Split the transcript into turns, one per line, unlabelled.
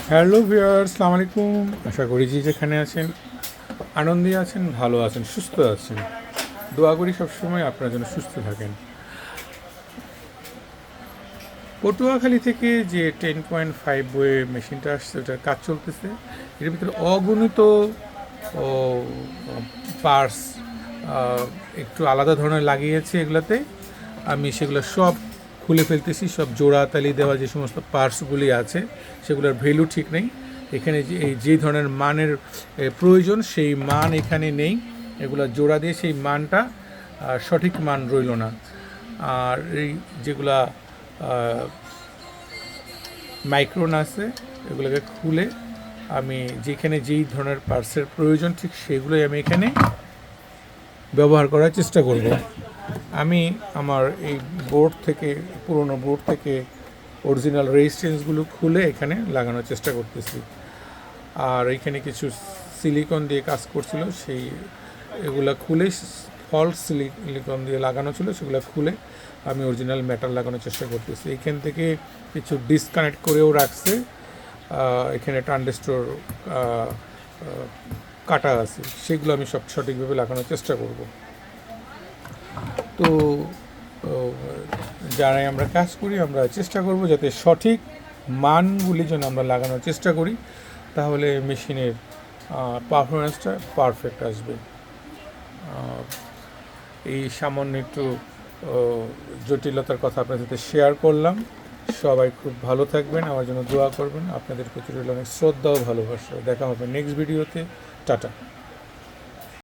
Hello viewers, আসসালামু আলাইকুম। আশা করি যে যেখানে আছেন আনন্দে আছেন, ভালো আছেন, সুস্থ আছেন। দোয়া করি সবসময় আপনারা যেন সুস্থ থাকেন। পটুয়াখালী থেকে যে 10.5 ওয়ে মেশিনটা আসছে, ওটার কাজ চলতেছে। এর ভিতরে অগণিত পার্টস একটু আলাদা ধরনের লাগিয়েছে। এগুলোতে আমি সেগুলো সব খুলে ফেলতেছি। সব জোড়া তালি দেওয়া যে সমস্ত পার্টসগুলি আছে, সেগুলোর ভ্যালু ঠিক নেই। এখানে যে ধরনের মানের প্রয়োজন, সেই মান এখানে নেই। এগুলো জোড়া দিয়ে সেই মানটা সঠিক মান রইল না। আর এই যেগুলা মাইক্রোন আছে, এগুলোকে খুলে আমি যেখানে যেই ধরনের পার্টসের প্রয়োজন, ঠিক সেগুলোই আমি এখানে ব্যবহার করার চেষ্টা করব। আমি আমার এই বোর্ড থেকে, পুরনো বোর্ড থেকে অরিজিনাল রেজিস্ট্যান্সগুলো খুলে এখানে লাগানোর চেষ্টা করতেছি। আর এখানে কিছু সিলিকন দিয়ে কাজ করছিল, সেই এগুলা খুলে, ফলস সিলিকন দিয়ে লাগানো ছিল, সেগুলো খুলে আমি অরিজিনাল মেটাল লাগানোর চেষ্টা করতেছি। এখান থেকে কিছু ডিসকানেক্ট করেও রাখছে। এখানে ট্রানজিস্টর কাটা আছে, সেগুলো আমি সব সঠিকভাবে লাগানোর চেষ্টা করব। তো যারাই আমরা কাজ করি, আমরা চেষ্টা করব যাতে সঠিক মানগুলি যেন আমরা লাগানোর চেষ্টা করি, তাহলে মেশিনের পারফরমেন্সটা পারফেক্ট আসবে। এই সামান্য একটু জটিলতার কথা আপনাদের সাথে শেয়ার করলাম। সবাই খুব ভালো থাকবেন, আমার জন্য দোয়া করবেন। আপনাদের প্রতি রইল অনেক শ্রদ্ধা ও ভালোবাসা। দেখা হবে নেক্সট ভিডিওতে। টাটা।